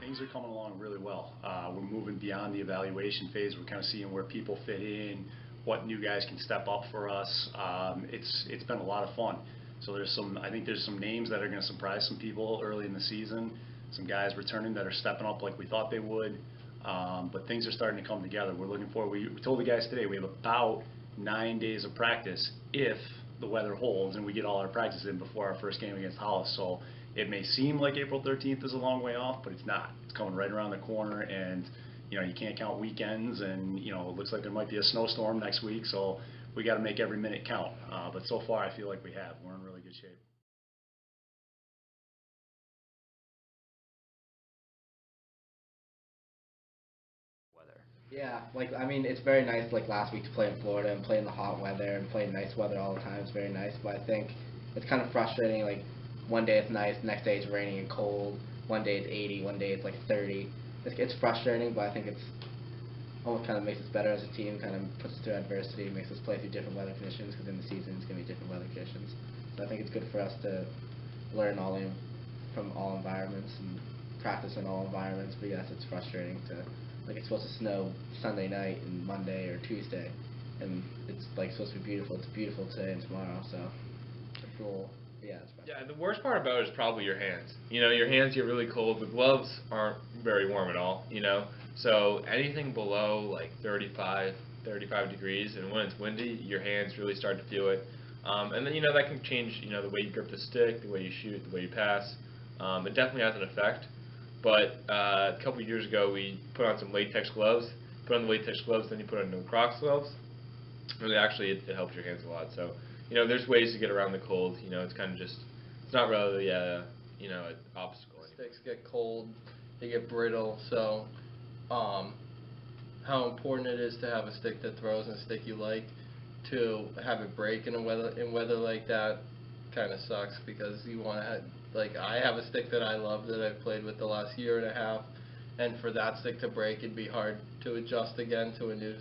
Things are coming along really well. We're moving beyond the evaluation phase. We're kind of seeing where people fit in, what new guys can step up for us. It's been a lot of fun. So I think there's some names that are going to surprise some people early in the season. Some guys returning that are stepping up like we thought they would. But things are starting to come together. We're looking forward. We told the guys today we have about 9 days of practice if the weather holds and we get all our practice in before our first game against Hollis. So it may seem like April 13th is a long way off, but it's not. It's coming right around the corner, and you can't count weekends, and it looks like there might be a snowstorm next week, so we got to make every minute count. But so far, I feel like we have. We're in really good shape. Weather. Yeah, I mean, it's very nice, last week to play in Florida and play in the hot weather and play in nice weather all the time. It's very nice, but I think it's kind of frustrating, one day it's nice, the next day it's raining and cold, one day it's 80, one day it's 30. It's frustrating, but I think it's almost kind of makes us better as a team, kind of puts us through adversity, makes us play through different weather conditions, because in the season it's going to be different weather conditions. So I think it's good for us to learn from all environments and practice in all environments, but yes, it's frustrating to, it's supposed to snow Sunday night and Monday or Tuesday, and it's supposed to be beautiful. It's beautiful today and tomorrow, so it's a little, yeah, it's frustrating. Yeah, the worst part about it is probably your hands. Your hands get really cold. The gloves aren't very warm at all, So anything below 35 degrees, and when it's windy, your hands really start to feel it. And then, that can change, the way you grip the stick, the way you shoot, the way you pass. It definitely has an effect. But a couple of years ago, we put on some latex gloves. Put on the latex gloves, then you put on the Lacrosse gloves. And it helps your hands a lot. So, there's ways to get around the cold. It's kind of just, it's not really, an obstacle anymore. Sticks get cold, they get brittle, so how important it is to have a stick that throws and a stick you like, to have it break in weather like that kind of sucks, because you want to I have a stick that I love that I've played with the last year and a half, and for that stick to break, it'd be hard to adjust again to a new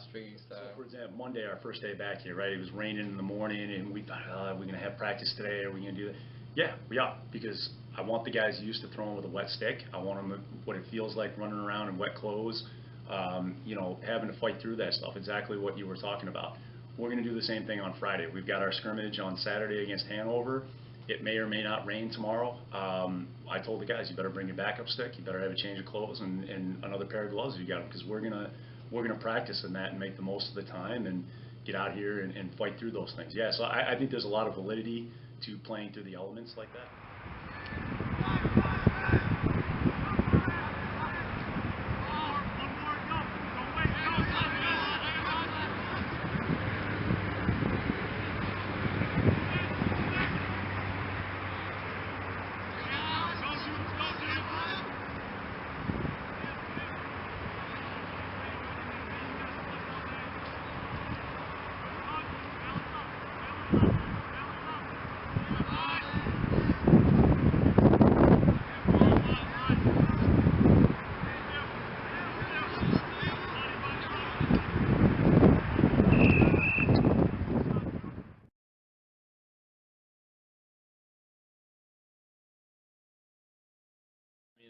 stringing style. So for example, Monday, our first day back here, right? It was raining in the morning, and we thought, are we going to have practice today? Are we going to do that? Yeah, we are, because I want the guys used to throwing with a wet stick. I want them what it feels like running around in wet clothes, having to fight through that stuff. Exactly what you were talking about. We're going to do the same thing on Friday. We've got our scrimmage on Saturday against Hanover. It may or may not rain tomorrow. I told the guys, you better bring your backup stick. You better have a change of clothes and another pair of gloves if you got them, because we're gonna practice in that and make the most of the time and get out here and fight through those things. Yeah, so I think there's a lot of validity to playing through the elements like that.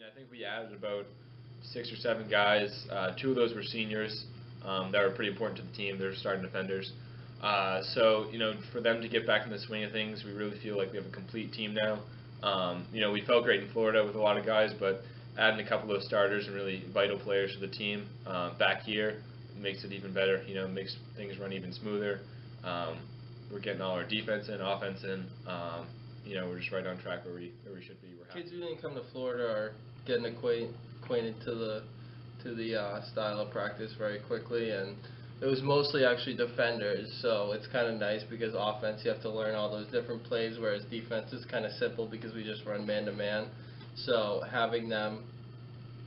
I think we added about 6 or 7 guys. 2 of those were seniors that were pretty important to the team. They're starting defenders. So, for them to get back in the swing of things, we really feel like we have a complete team now. We felt great in Florida with a lot of guys, but adding a couple of starters and really vital players to the team back here makes it even better. Makes things run even smoother. We're getting all our defense in, offense in. We're just right on track where we should be. We're happy. Kids who didn't come to Florida are getting acquainted to the style of practice very quickly, and it was mostly actually defenders, so it's kind of nice, because offense you have to learn all those different plays, whereas defense is kind of simple because we just run man-to-man. So having them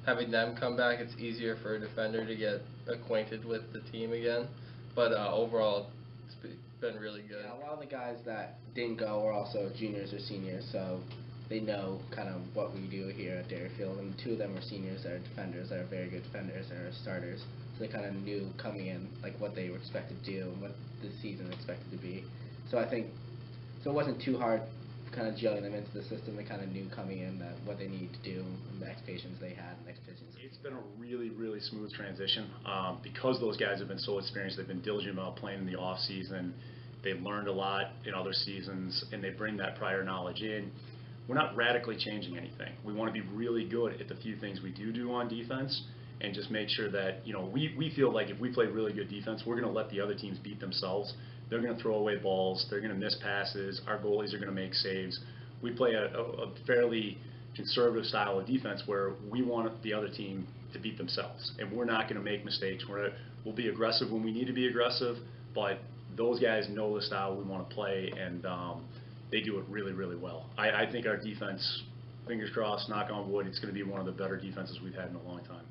come back, it's easier for a defender to get acquainted with the team again. But overall, it's been really good. Yeah, a lot of the guys that didn't go are also juniors or seniors, so they know kind of what we do here at Derryfield, and 2 of them are seniors that are defenders, that are very good defenders, that are starters, so they kind of knew coming in what they were expected to do and what the season expected to be. So I think, it wasn't too hard kind of gelling them into the system. They kind of knew coming in that what they needed to do and the expectations they had and expectations. It's been a really, really smooth transition. Because those guys have been so experienced, they've been diligent about playing in the off season. They learned a lot in other seasons, and they bring that prior knowledge in. We're not radically changing anything. We want to be really good at the few things we do on defense, and just make sure that, you know, we feel like if we play really good defense, we're going to let the other teams beat themselves. They're going to throw away balls. They're going to miss passes. Our goalies are going to make saves. We play a fairly conservative style of defense where we want the other team to beat themselves, and we're not going to make mistakes. We'll be aggressive when we need to be aggressive, but those guys know the style we want to play, and they do it really, really well. I think our defense, fingers crossed, knock on wood, it's going to be one of the better defenses we've had in a long time.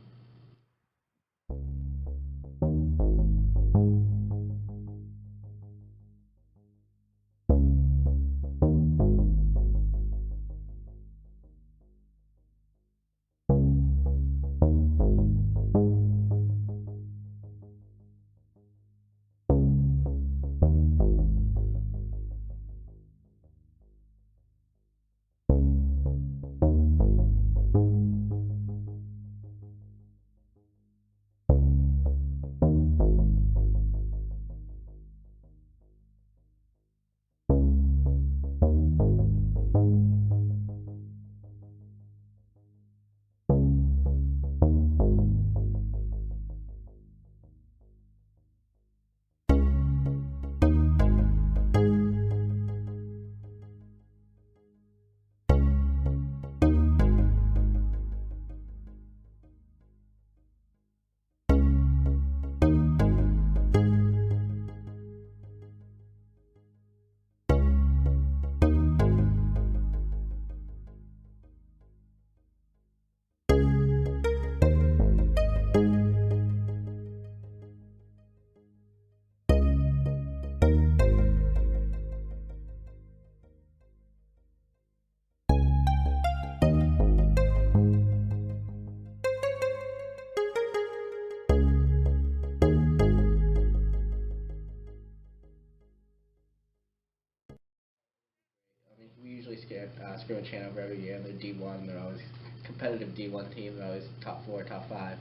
Scrimmage Hanover every year. They're D1. They're always competitive D1 team. They're always top 4, top 5.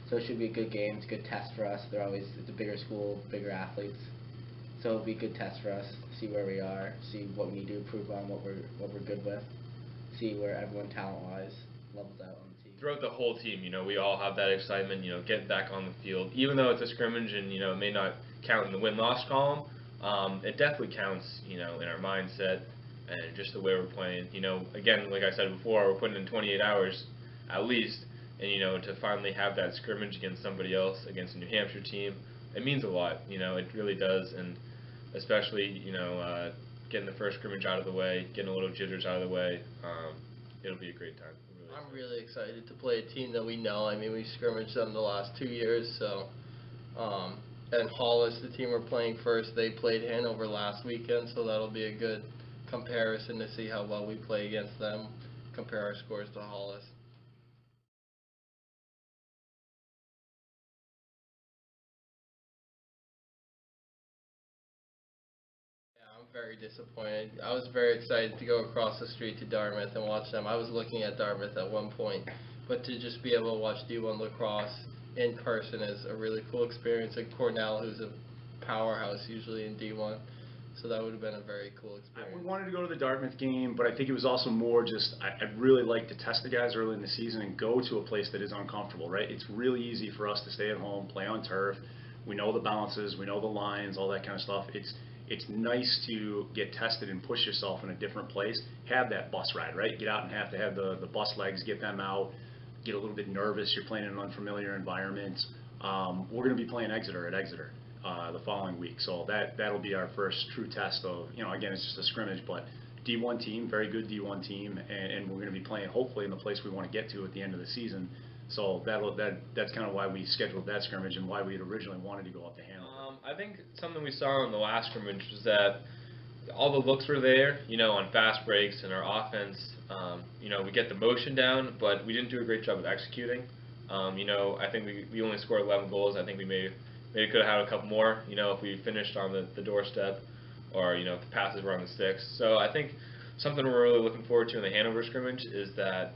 So it should be a good game. It's a good test for us. It's a bigger school, bigger athletes. So it'll be a good test for us. See where we are. See what we need to improve on. What we're good with. See where everyone talent-wise levels out on the team. Throughout the whole team, you know, we all have that excitement. You know, get back on the field, even though it's a scrimmage and, you know, it may not count in the win-loss column. It definitely counts, you know, in our mindset and just the way we're playing. You know, again, like I said before, we're putting in 28 hours at least, and, you know, to finally have that scrimmage against somebody else, against a New Hampshire team, it means a lot. You know, it really does, and especially, you know, getting the first scrimmage out of the way, getting a little jitters out of the way, it'll be a great time. I'm really excited to play a team that we know. I mean, we scrimmaged them the last 2 years, so, and Hollis, the team we're playing first, they played Hanover last weekend, so that'll be a good comparison to see how well we play against them, compare our scores to Hollis. Yeah, I'm very disappointed. I was very excited to go across the street to Dartmouth and watch them. I was looking at Dartmouth at one point, but to just be able to watch D1 lacrosse in person is a really cool experience. And Cornell, who's a powerhouse usually in D1. So that would have been a very cool experience. We wanted to go to the Dartmouth game, but I think it was also more just I'd really like to test the guys early in the season and go to a place that is uncomfortable, right? It's really easy for us to stay at home, play on turf. We know the bounces, we know the lines, all that kind of stuff. It's nice to get tested and push yourself in a different place. Have that bus ride, right? Get out and have to have the bus legs, get them out, get a little bit nervous. You're playing in an unfamiliar environment. We're going to be playing Exeter at Exeter the following week, so that'll be our first true test of, you know, again, it's just a scrimmage, but D1 team, very good D1 team, and we're going to be playing hopefully in the place we want to get to at the end of the season. So that's kind of why we scheduled that scrimmage and why we had originally wanted to go up to Hanover. I think something we saw in the last scrimmage was that all the looks were there, you know, on fast breaks and our offense. You know, we get the motion down, but we didn't do a great job of executing. You know, I think we only scored 11 goals. I think we maybe could have had a couple more, you know, if we finished on the doorstep, or, you know, if the passes were on the sticks. So I think something we're really looking forward to in the Hanover scrimmage is that,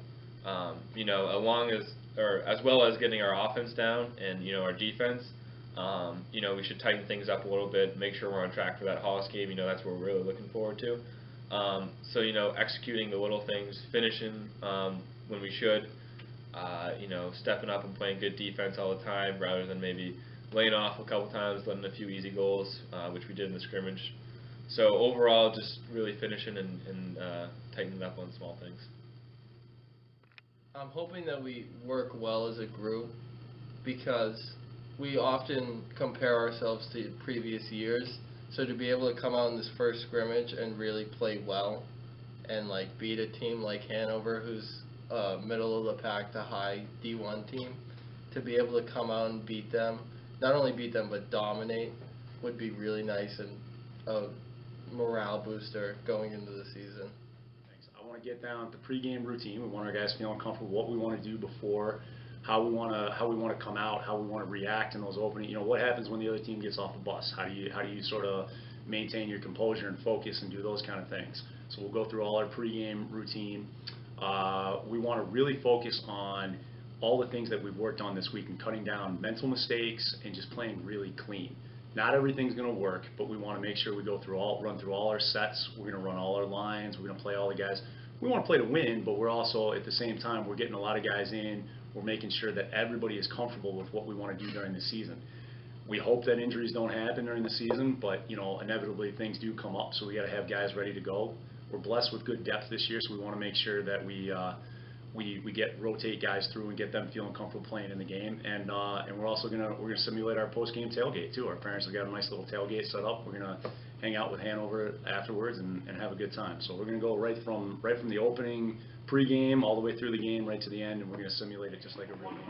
you know, as well as getting our offense down and, you know, our defense, you know, we should tighten things up a little bit, make sure we're on track for that Hollis game. You know, that's what we're really looking forward to. So, you know, executing the little things, finishing when we should, you know, stepping up and playing good defense all the time rather than maybe laying off a couple times, letting a few easy goals, which we did in the scrimmage. So overall, just really finishing and tightening up on small things. I'm hoping that we work well as a group because we often compare ourselves to previous years. So to be able to come out in this first scrimmage and really play well and like beat a team like Hanover, who's middle of the pack to high D1 team, to be able to come out and beat them, not only beat them but dominate, would be really nice and a morale booster going into the season. Thanks. I want to get down to pregame routine. We want our guys feeling comfortable what we want to do before, how we want to come out, how we want to react in those opening. You know, what happens when the other team gets off the bus? How do you sort of maintain your composure and focus and do those kind of things? So we'll go through all our pregame routine. We want to really focus on all the things that we've worked on this week and cutting down mental mistakes and just playing really clean. Not everything's going to work, but we want to make sure we run through all our sets. We're going to run all our lines. We're going to play all the guys. We want to play to win, but we're also, at the same time, we're getting a lot of guys in. We're making sure that everybody is comfortable with what we want to do during the season. We hope that injuries don't happen during the season, but, you know, inevitably things do come up, so we got to have guys ready to go. We're blessed with good depth this year, so we want to make sure that we rotate guys through and get them feeling comfortable playing in the game. And we're also gonna simulate our post-game tailgate too. Our parents have got a nice little tailgate set up. We're gonna hang out with Hanover afterwards and have a good time. So we're gonna go right from the opening pregame all the way through the game right to the end, and we're gonna simulate it just like a real game.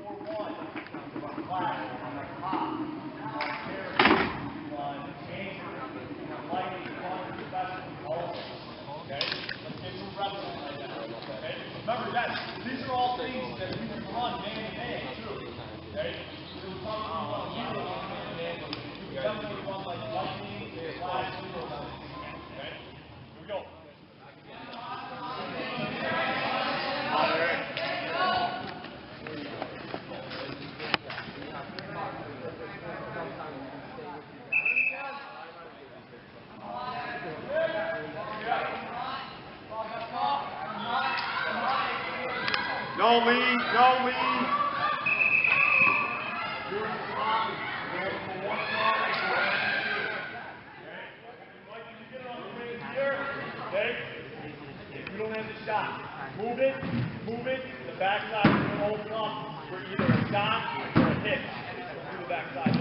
Remember, guys, these are all things that you can run man-to-man, too. Okay? So we're talking about you on man-to-man. You can definitely run like lightning, flash, okay? Here we go. No lead, no lead. If you don't have the shot, move it, the backside is going to open up for either a shot or a hit. Do the backside.